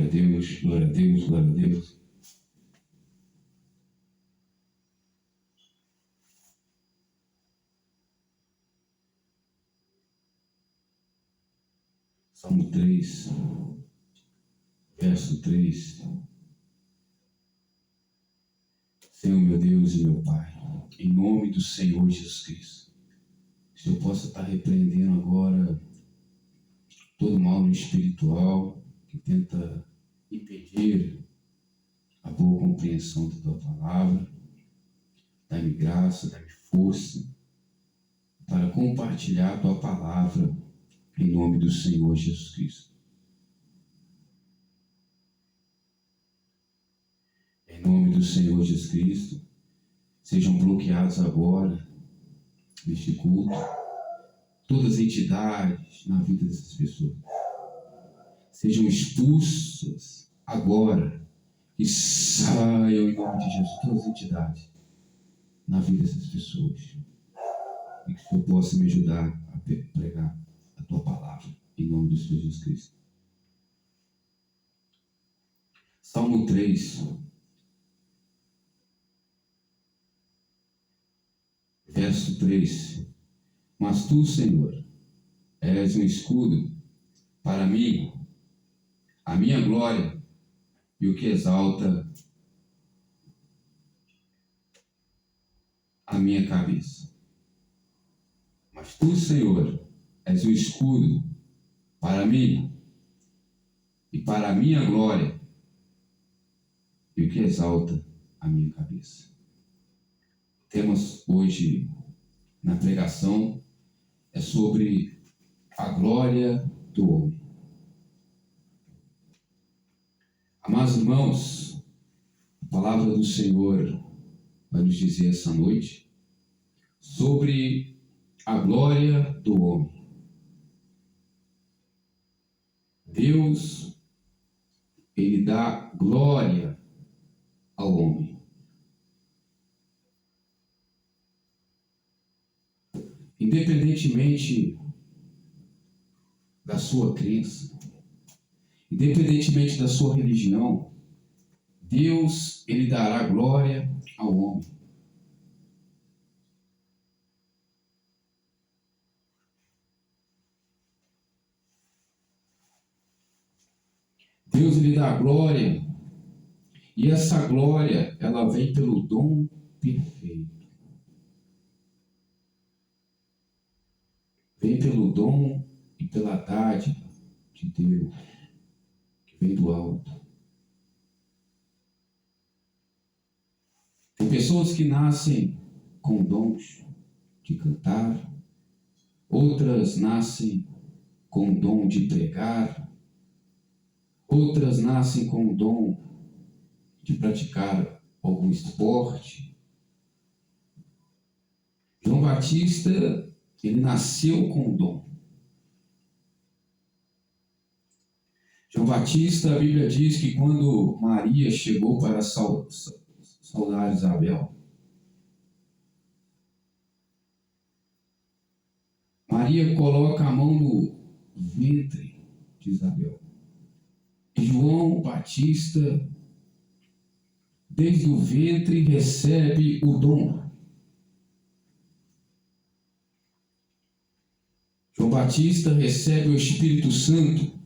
Glória a Deus, glória a Deus, glória a Deus. Salmo 3, verso 3. Senhor meu Deus e meu Pai, em nome do Senhor Jesus Cristo, que eu possa estar repreendendo agora todo mal no espiritual que tenta impedir a boa compreensão da Tua Palavra. Dá-me graça, dá-me força para compartilhar a Tua Palavra em nome do Senhor Jesus Cristo. Em nome do Senhor Jesus Cristo, sejam bloqueados agora, neste culto, todas as entidades na vida dessas pessoas. Sejam expulsas agora, que saiam em nome de Jesus, todas as entidades na vida dessas pessoas. E que o Senhor possa me ajudar a pregar a Tua Palavra, em nome do Senhor Jesus Cristo. Salmo 3, verso 3. Mas Tu, Senhor, és um escudo para mim, a minha glória e o que exalta a minha cabeça. Mas Tu, Senhor, és um escudo para mim e para a minha glória e o que exalta a minha cabeça. Temos hoje na pregação é sobre a glória do homem. Amados irmãos, a palavra do Senhor vai nos dizer essa noite sobre a glória do homem. Deus, Ele dá glória ao homem. Independentemente da sua crença, independentemente da sua religião, Deus, Ele dará glória ao homem. Deus, Ele dá glória, e essa glória, ela vem pelo dom perfeito. Vem pelo dom e pela dádiva de Deus, que vem do alto. Tem pessoas que nascem com dons de cantar, outras nascem com o dom de pregar, outras nascem com o dom de praticar algum esporte. João Batista, ele nasceu com o dom. João Batista, a Bíblia diz que quando Maria chegou para saudar Isabel, Maria coloca a mão no ventre de Isabel. E João Batista, desde o ventre, recebe o dom. João Batista recebe o Espírito Santo.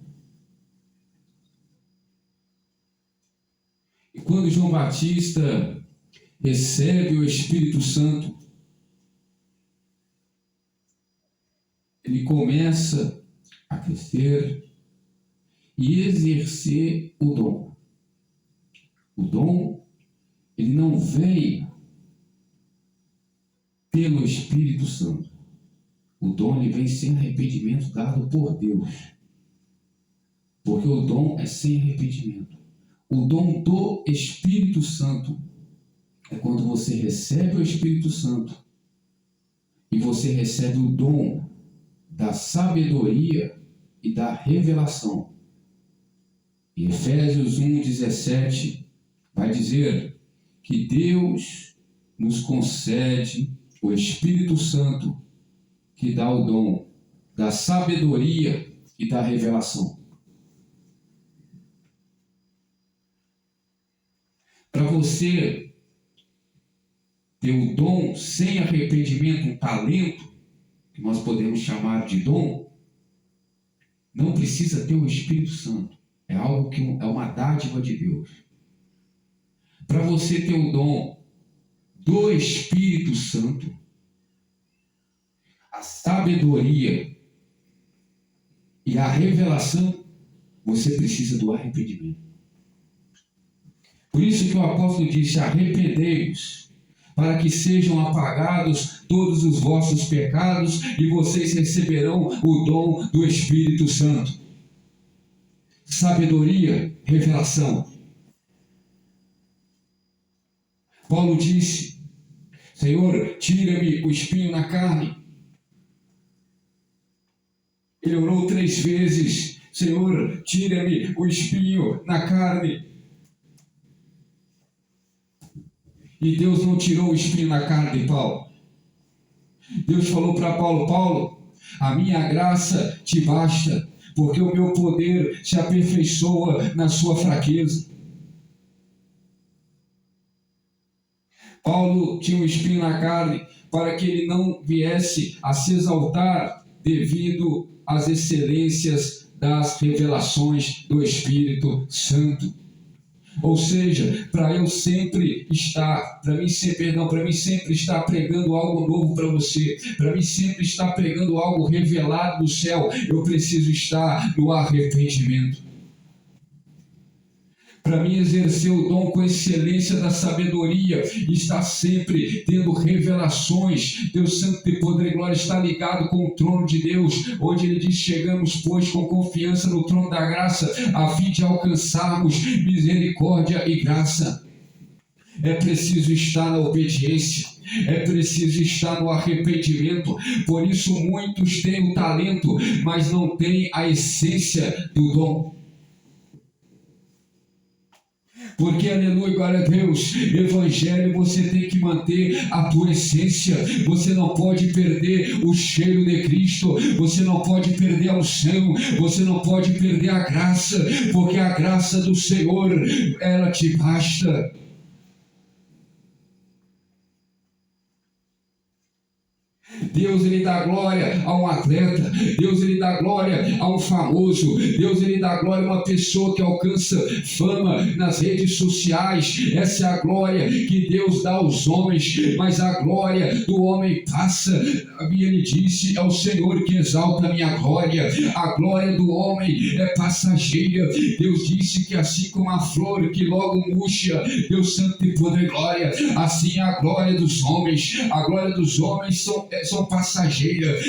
E quando João Batista recebe o Espírito Santo, ele começa a crescer e exercer o dom. O dom, ele não vem pelo Espírito Santo. O dom, ele vem sem arrependimento dado por Deus. Porque o dom é sem arrependimento. O dom do Espírito Santo é quando você recebe o Espírito Santo e você recebe o dom da sabedoria e da revelação. Em Efésios 1:17 vai dizer que Deus nos concede o Espírito Santo que dá o dom da sabedoria e da revelação. Para você ter o dom sem arrependimento, um talento, que nós podemos chamar de dom, não precisa ter o Espírito Santo. É algo que é uma dádiva de Deus. Para você ter o dom do Espírito Santo, a sabedoria e a revelação, você precisa do arrependimento. Por isso que o apóstolo disse: arrependei-vos, para que sejam apagados todos os vossos pecados e vocês receberão o dom do Espírito Santo. Sabedoria, revelação. Paulo disse: Senhor, tira-me o espinho na carne. Ele orou 3 vezes: Senhor, tira-me o espinho na carne. E Deus não tirou o espinho na carne de Paulo. Deus falou para Paulo: Paulo, a minha graça te basta, porque o meu poder se aperfeiçoa na sua fraqueza. Paulo tinha um espinho na carne para que ele não viesse a se exaltar devido às excelências das revelações do Espírito Santo. Ou seja, para mim sempre estar pregando algo novo para você, para mim sempre estar pregando algo revelado do céu, eu preciso estar no arrependimento. Para mim exercer o dom com excelência da sabedoria, estar sempre tendo revelações, Deus Santo de poder e glória está ligado com o trono de Deus, onde ele diz: chegamos, pois, com confiança no trono da graça, a fim de alcançarmos misericórdia e graça. É preciso estar na obediência, é preciso estar no arrependimento. Por isso muitos têm o talento, mas não têm a essência do dom. Porque, aleluia, glória a Deus, evangelho, você tem que manter a tua essência. Você não pode perder o cheiro de Cristo, você não pode perder a unção, você não pode perder a graça, porque a graça do Senhor, ela te basta. Deus, ele dá glória a um atleta, Deus, ele dá glória a um famoso, Deus, ele dá glória a uma pessoa que alcança fama nas redes sociais. Essa é a glória que Deus dá aos homens, mas a glória do homem passa. E ele disse: é o Senhor que exalta a minha glória. A glória do homem é passageira. Deus disse que assim como a flor que logo murcha, Deus santo e poder e glória, assim é a glória dos homens. A glória dos homens são passageiras,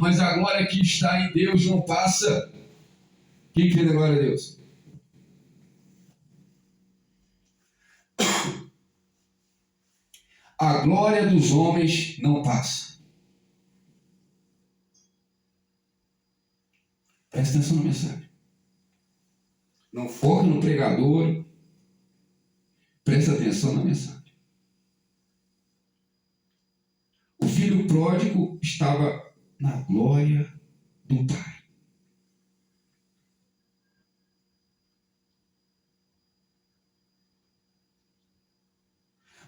mas a glória que está em Deus não passa. Quem crê na glória a Deus? A glória dos homens não passa. Presta atenção na mensagem. Não foca no pregador. Presta atenção na mensagem. O filho pródigo estava na glória do Pai.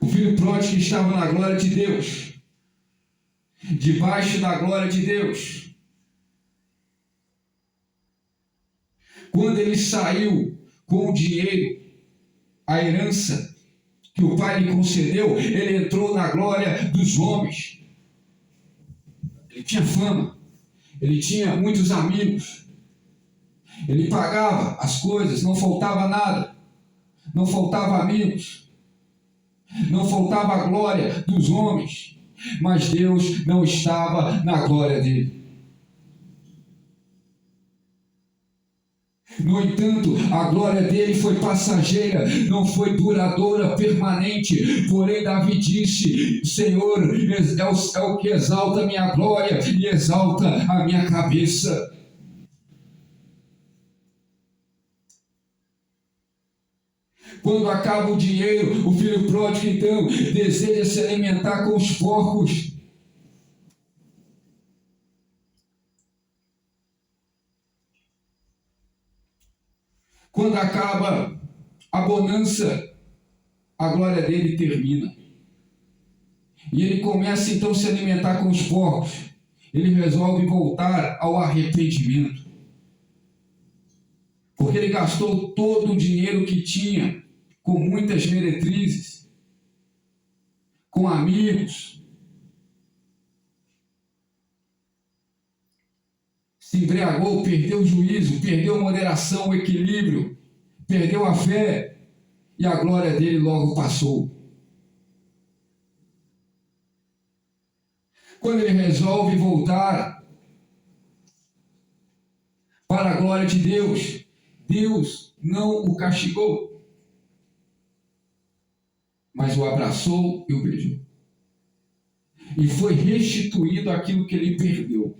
O filho pródigo estava na glória de Deus, debaixo da glória de Deus. Quando ele saiu com o dinheiro, a herança que o pai lhe concedeu, ele entrou na glória dos homens. Ele tinha fama, ele tinha muitos amigos, ele pagava as coisas, não faltava nada, não faltava amigos, não faltava a glória dos homens, mas Deus não estava na glória dele. No entanto, a glória dele foi passageira, não foi duradoura, permanente. Porém, Davi disse: Senhor é o que exalta a minha glória e exalta a minha cabeça. Quando acaba o dinheiro, o filho pródigo então deseja se alimentar com os porcos. Quando acaba a bonança, a glória dele termina. E ele começa então a se alimentar com os porcos. Ele resolve voltar ao arrependimento. Porque ele gastou todo o dinheiro que tinha com muitas meretrizes, com amigos. Se embriagou, perdeu o juízo, perdeu a moderação, o equilíbrio, perdeu a fé e a glória dele logo passou. Quando ele resolve voltar para a glória de Deus, Deus não o castigou, mas o abraçou e o beijou. E foi restituído aquilo que ele perdeu.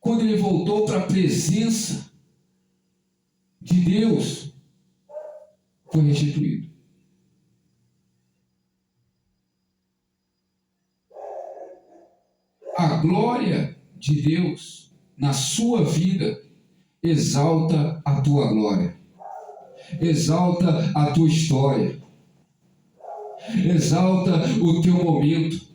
Quando ele voltou para a presença de Deus, foi restituído. A glória de Deus na sua vida exalta a tua glória, exalta a tua história, exalta o teu momento.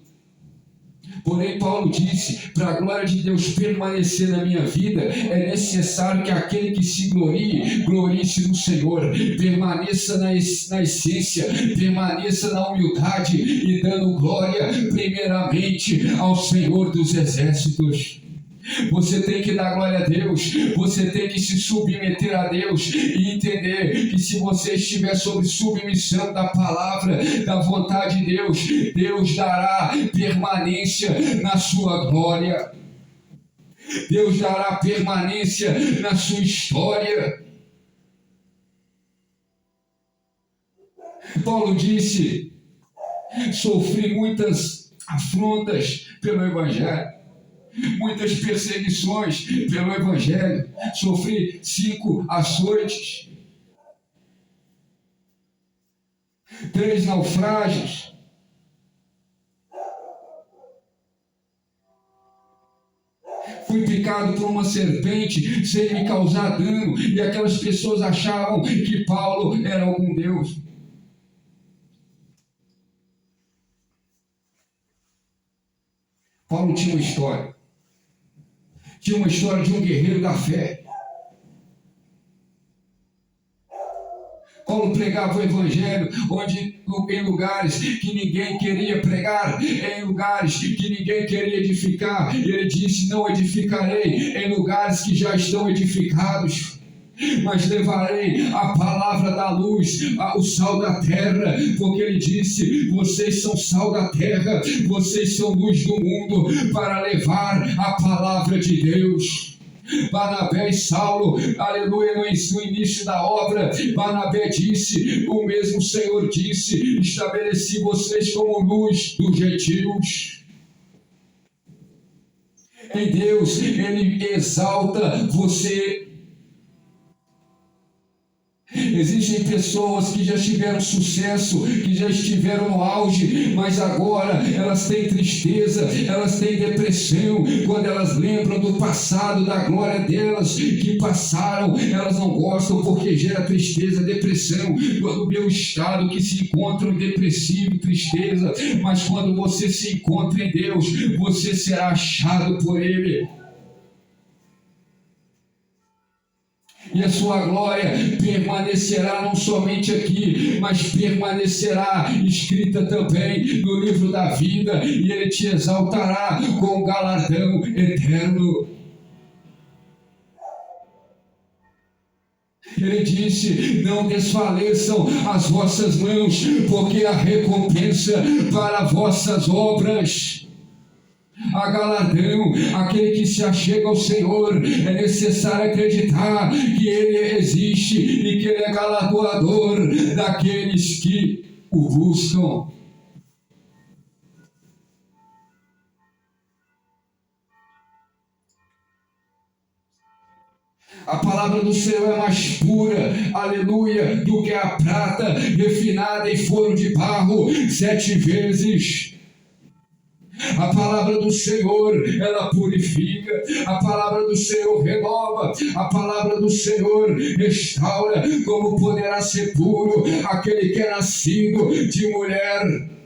Porém, Paulo disse, para a glória de Deus permanecer na minha vida, é necessário que aquele que se glorie-se no Senhor, permaneça na essência, permaneça na humildade e dando glória primeiramente ao Senhor dos Exércitos. Você tem que dar glória a Deus, você tem que se submeter a Deus e entender que se você estiver sob submissão da palavra, da vontade de Deus, Deus dará permanência na sua glória, Deus dará permanência na sua história. Paulo disse, sofri muitas afrontas pelo Evangelho, muitas perseguições pelo Evangelho, sofri 5 açoites, 3 naufrágios, fui picado por uma serpente sem me causar dano, e aquelas pessoas achavam que Paulo era algum Deus. Paulo tinha uma história de um guerreiro da fé. Paulo pregava o Evangelho em lugares que ninguém queria pregar, em lugares que ninguém queria edificar. Ele disse, não edificarei em lugares que já estão edificados, mas levarei a palavra da luz, o sal da terra, porque ele disse, vocês são sal da terra, vocês são luz do mundo, para levar a palavra de Deus. Barnabé e Saulo, aleluia, no início da obra, Barnabé disse, o mesmo Senhor disse, estabeleci vocês como luz dos gentios. Em Deus, Ele exalta você. Existem pessoas que já tiveram sucesso, que já estiveram no auge, mas agora elas têm tristeza, elas têm depressão, quando elas lembram do passado, da glória delas, que passaram, elas não gostam porque gera tristeza, depressão. Quando meu estado que se encontra depressivo, tristeza, mas quando você se encontra em Deus, você será achado por Ele. E a sua glória permanecerá não somente aqui, mas permanecerá escrita também no livro da vida, e Ele te exaltará com galardão eterno. Ele disse, não desfaleçam as vossas mãos, porque a recompensa para vossas obras. A galardão, aquele que se achega ao Senhor, é necessário acreditar que Ele existe e que Ele é galardoador daqueles que o buscam. A palavra do Senhor é mais pura, aleluia, do que a prata refinada em forno de barro 7 vezes. A palavra do Senhor, ela purifica. A palavra do Senhor renova. A palavra do Senhor restaura. Como poderá ser puro aquele que é nascido de mulher?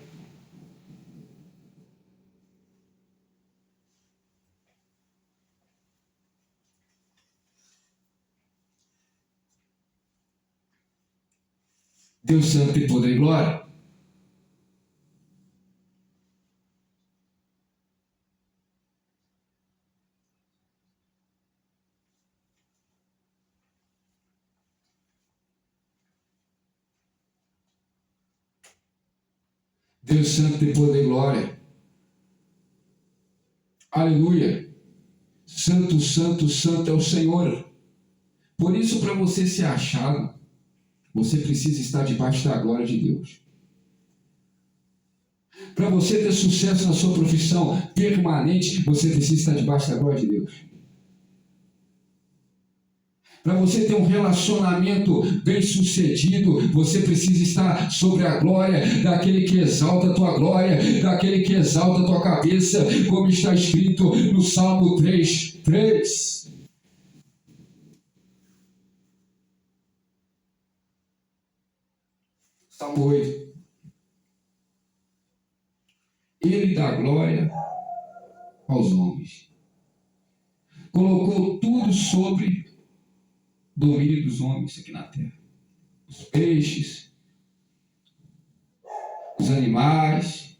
Deus Santo tem poder e glória. Deus Santo tem poder e glória. Aleluia. Santo, santo, santo é o Senhor. Por isso, para você ser achado, você precisa estar debaixo da glória de Deus. Para você ter sucesso na sua profissão permanente, você precisa estar debaixo da glória de Deus. Para você ter um relacionamento bem sucedido, você precisa estar sobre a glória daquele que exalta a tua glória, daquele que exalta a tua cabeça, como está escrito no Salmo 3:3. Salmo 8. Ele dá glória aos homens. Colocou tudo sobre domínio dos homens aqui na terra. Os peixes, os animais.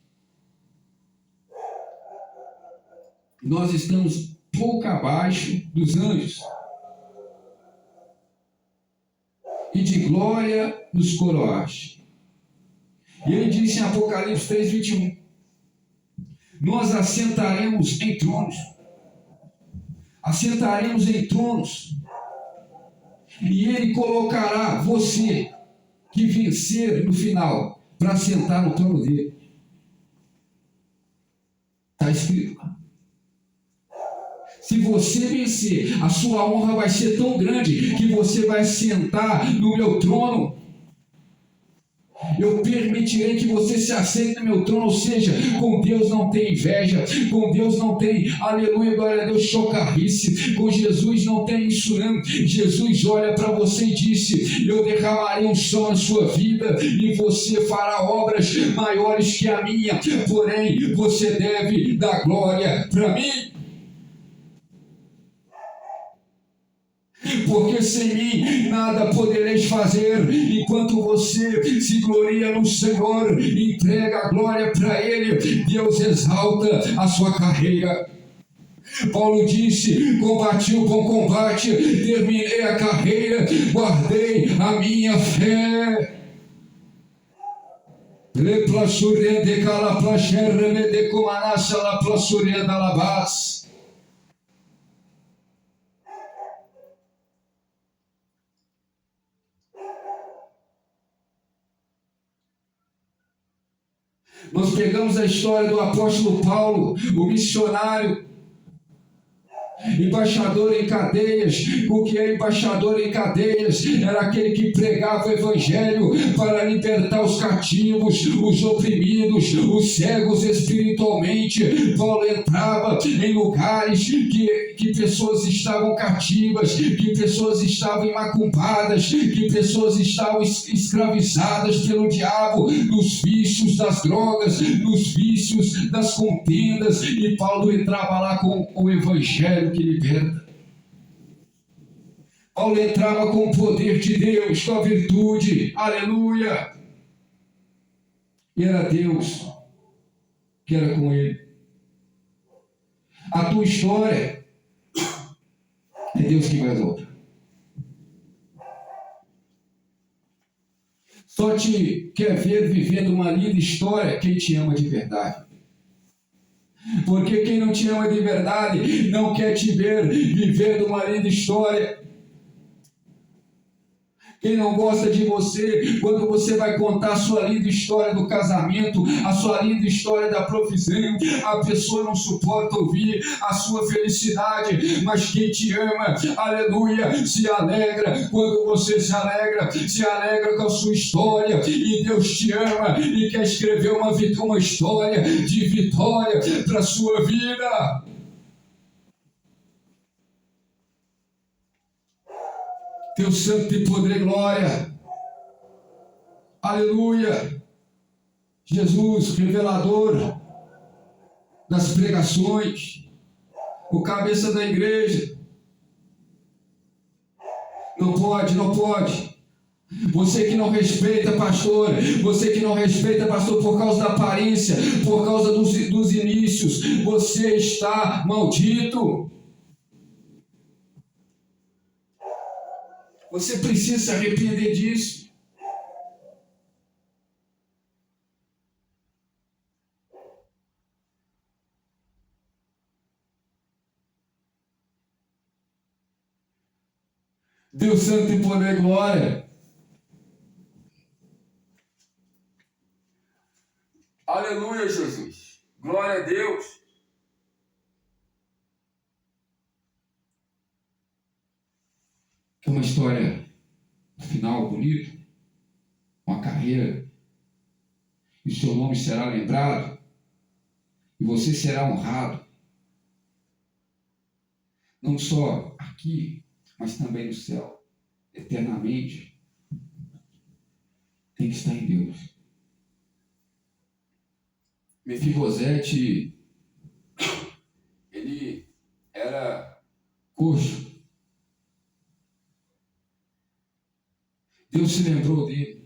Nós estamos pouco abaixo dos anjos. E de glória nos coroaste. E ele disse em Apocalipse 3:21: nós assentaremos em tronos. Assentaremos em tronos. E ele colocará você que vencer no final para sentar no trono dele. Está escrito lá. Se você vencer, a sua honra vai ser tão grande que você vai sentar no meu trono. Eu permitirei que você se assente no meu trono. Ou seja, com Deus não tem inveja, com Deus não tem, aleluia, glória a Deus, chocarrice, com Jesus não tem isso não. Jesus olha para você e disse: eu derramarei um som na sua vida e você fará obras maiores que a minha, porém você deve dar glória para mim. Porque sem mim nada podereis fazer. Enquanto você se gloria no Senhor, entrega a glória para Ele, Deus exalta a sua carreira. Paulo disse: combati o bom combate, terminei a carreira, guardei a minha fé. Nós pegamos a história do apóstolo Paulo, o missionário, embaixador em cadeias. O que é embaixador em cadeias? Era aquele que pregava o evangelho para libertar os cativos, os oprimidos, os cegos espiritualmente. Paulo entrava em lugares que pessoas estavam cativas, que pessoas estavam macumbadas, que pessoas estavam escravizadas pelo diabo, nos vícios das drogas, nos vícios das contendas, e Paulo entrava lá com o evangelho que liberta. Paulo entrava com o poder de Deus, com a virtude, aleluia, e era Deus que era com ele. A tua história é Deus que vai exaltar. Só te quer ver vivendo uma linda história quem te ama de verdade. Porque quem não te ama de verdade não quer te ver vivendo uma linda história. Quem não gosta de você, quando você vai contar a sua linda história do casamento, a sua linda história da profissão, a pessoa não suporta ouvir a sua felicidade, mas quem te ama, aleluia, se alegra quando você se alegra com a sua história, e Deus te ama e quer escrever uma história de vitória para a sua vida. Deus santo e poder e glória. Aleluia. Jesus, revelador das pregações, o cabeça da igreja. Não pode. Você que não respeita, pastor, por causa da aparência, por causa dos inícios, você está maldito. Você precisa se arrepender disso. Deus santo e poder e glória. Aleluia, Jesus. Glória a Deus. É uma história, no final, bonita. Uma carreira. E o seu nome será lembrado. E você será honrado. Não só aqui, mas também no céu. Eternamente. Tem que estar em Deus. Mefibosete, ele era coxo. Deus se lembrou dele.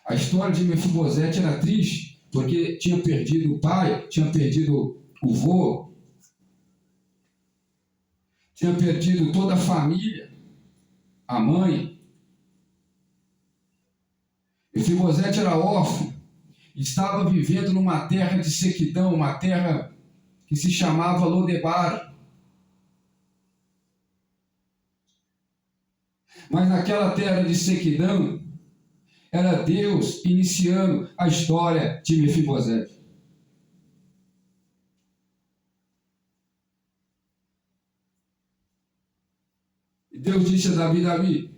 A história de Mefibosete era triste, porque tinha perdido o pai, tinha perdido o vô, tinha perdido toda a família, a mãe. Mefibosete era órfão, estava vivendo numa terra de sequidão, uma terra que se chamava Lodebar. Mas naquela terra de sequidão, era Deus iniciando a história de Mefibosete. E Deus disse a Davi: Davi,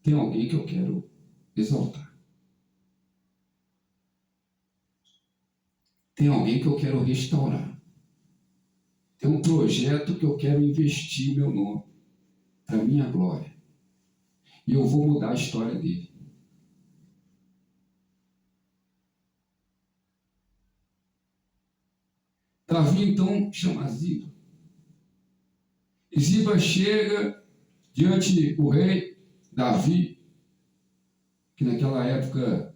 tem alguém que eu quero exaltar. Tem alguém que eu quero restaurar. Tem um projeto que eu quero investir o meu nome, para a minha glória. E eu vou mudar a história dele. Davi então chama Ziba. E Ziba chega diante do rei Davi, que naquela época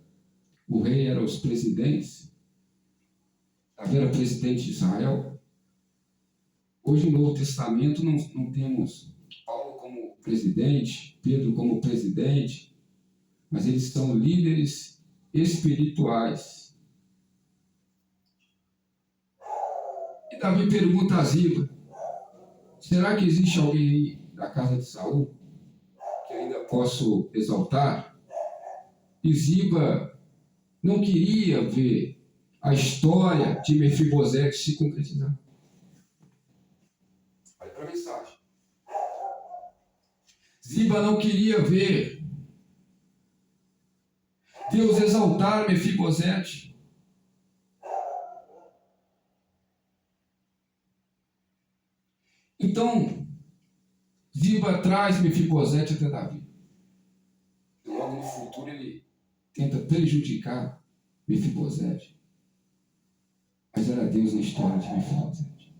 o rei era os presidentes. Davi era presidente de Israel. Hoje no Novo Testamento não temos Paulo como presidente, Pedro como presidente, mas eles são líderes espirituais. E Davi pergunta a Ziba: será que existe alguém aí da casa de Saul que ainda posso exaltar? E Ziba não queria ver a história de Mefibosete se concretizar. Olha para a mensagem. Ziba não queria ver Deus exaltar Mefibosete. Então, Ziba traz Mefibosete até Davi. E logo no futuro ele tenta prejudicar Mefibosete. Mas era Deus na história de Mefibosete.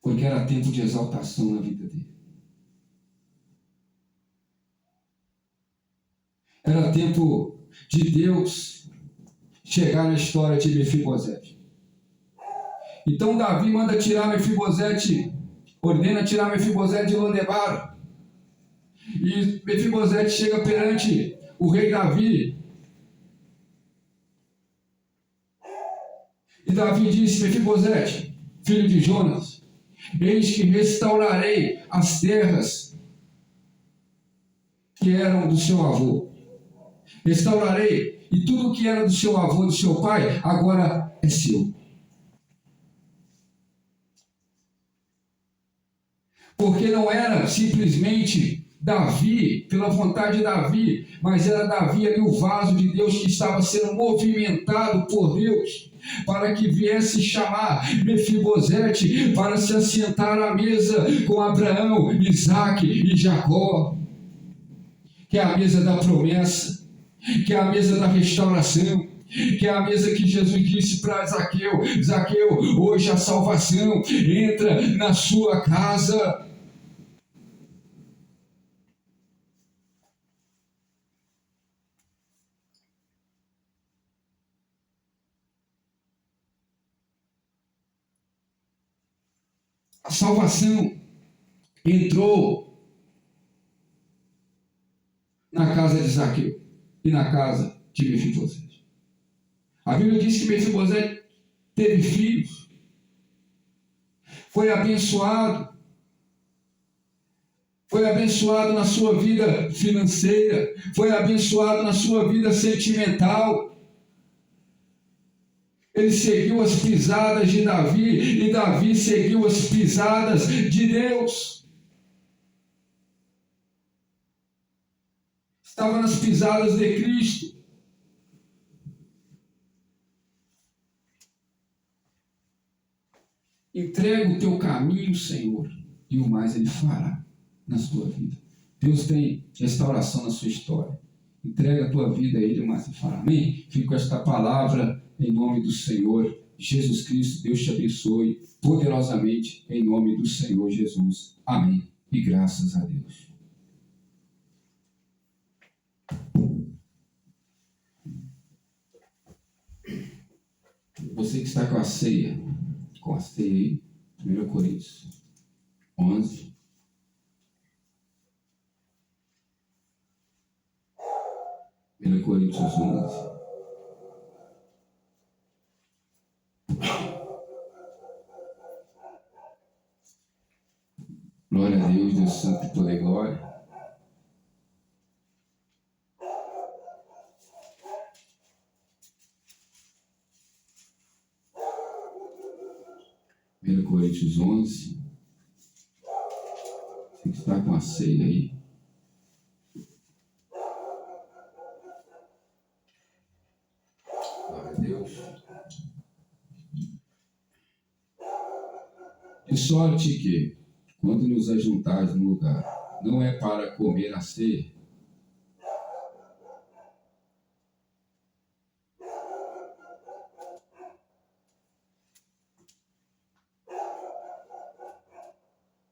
Porque era tempo de exaltação na vida dele. Era tempo de Deus chegar na história de Mefibosete. Então Davi manda tirar Mefibosete, ordena tirar Mefibosete de Lodebar. E Mefibosete chega perante o rei Davi. E Davi disse: Mefibosete, filho de Jonas, eis que restaurarei as terras que eram do seu avô. Restaurarei, e tudo que era do seu avô, do seu pai, agora é seu. Porque não era simplesmente Davi, pela vontade de Davi, mas era Davi ali o vaso de Deus que estava sendo movimentado por Deus, para que viesse chamar Mefibosete para se assentar à mesa com Abraão, Isaque e Jacó, que é a mesa da promessa, que é a mesa da restauração, que é a mesa que Jesus disse para Zaqueu: Zaqueu, hoje a salvação entra na sua casa. A salvação entrou na casa de Zaqueu e na casa de Mefibosete. A Bíblia diz que Mefibosete teve filhos, foi abençoado na sua vida financeira, foi abençoado na sua vida sentimental. Ele seguiu as pisadas de Davi e Davi seguiu as pisadas de Deus. Estava nas pisadas de Cristo. Entrega o teu caminho, Senhor, e o mais Ele fará na sua vida. Deus tem restauração na sua história. Entrega a tua vida a Ele, o mais Ele fará. Amém? Fico com esta palavra em nome do Senhor Jesus Cristo. Deus te abençoe poderosamente em nome do Senhor Jesus. Amém. E graças a Deus. Você que está com a ceia aí, 1 Coríntios 11. Coríntios 11. Glória a Deus, Deus Santo e toda a glória. Coríntios 11. Você que está com a ceia aí. Glória a Deus. De sorte que, quando nos ajuntais no lugar, não é para comer a ceia,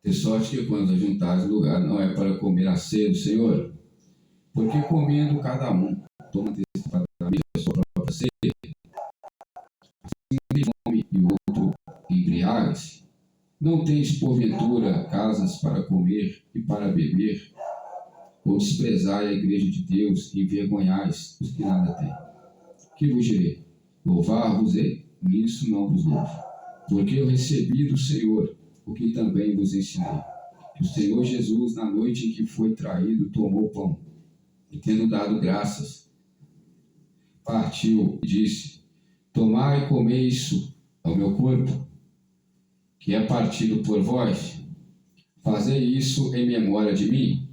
de sorte que quando ajuntais no lugar, não é para comer a ceia do Senhor, porque comendo cada um, toma antecipadamente a sua própria ceia, assim ele come e o outro embriaga-se. Não tens, porventura, casas para comer e para beber, ou desprezai a igreja de Deus e envergonhais os que nada têm. Que vos direi? Louvar-vos-ei, nisso não vos louvo, porque eu recebi do Senhor o que também vos ensinei. Que o Senhor Jesus, na noite em que foi traído, tomou pão, e tendo dado graças, partiu e disse: tomai e comei isso ao meu corpo, que é partido por vós. Fazei isso em memória de mim.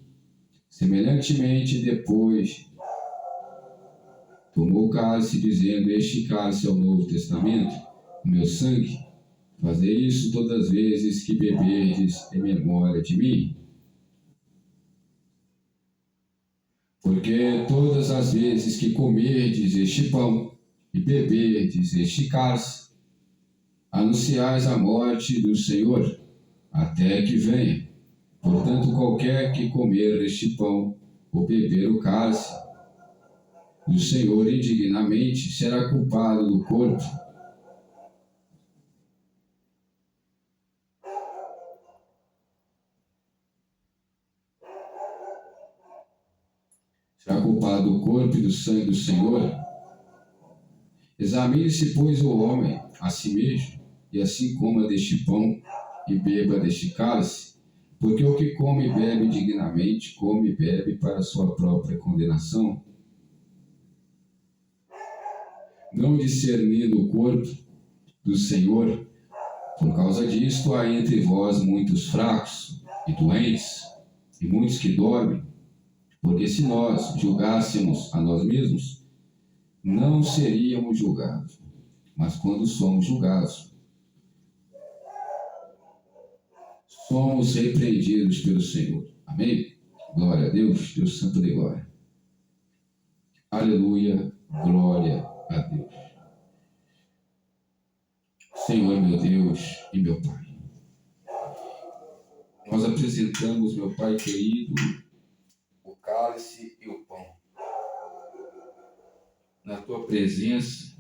Semelhantemente, depois tomou o cálice, dizendo: este cálice é o Novo Testamento, o meu sangue. Fazei isso todas as vezes que beberdes em memória de mim. Porque todas as vezes que comerdes este pão e beberdes este cálice, anunciais a morte do Senhor, até que venha. Portanto, qualquer que comer este pão ou beber o cálice do Senhor indignamente será culpado do corpo. Será culpado do corpo e do sangue do Senhor. Examine-se, pois, o homem a si mesmo, e assim coma deste pão e beba deste cálice. Porque o que come e bebe dignamente, come e bebe para sua própria condenação, não discernindo o corpo do Senhor. Por causa disto, há entre vós muitos fracos e doentes, e muitos que dormem. Porque se nós julgássemos a nós mesmos, não seríamos julgados. Mas quando somos julgados, somos repreendidos pelo Senhor. Amém? Glória a Deus, Deus Santo de glória. Aleluia, glória a Deus. Senhor, meu Deus e meu Pai, nós apresentamos, meu Pai querido, o cálice e o pão na tua presença,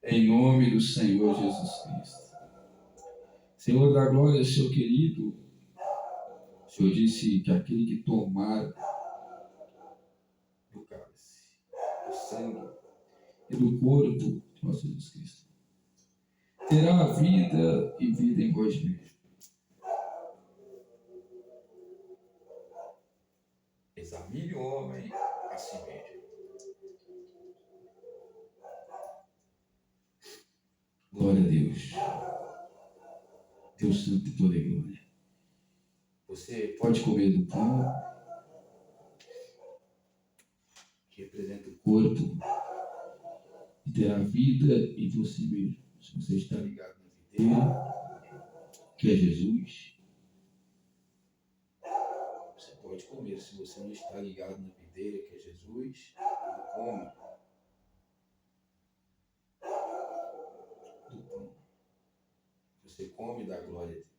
em nome do Senhor Jesus Cristo. Senhor da glória, Senhor querido, o Senhor disse que aquele que tomar do cálice, do sangue e do corpo de nosso Jesus Cristo, terá vida e vida em vós mesmos. Examine o homem a si mesmo. Glória a Deus. Deus Santo de toda a glória. Você pode comer do pão, que representa o corpo, e terá vida em você mesmo. Se você está ligado na videira, que é Jesus, você pode comer. Se você não está ligado na videira, que é Jesus, não come do pão. Você come da glória de Deus.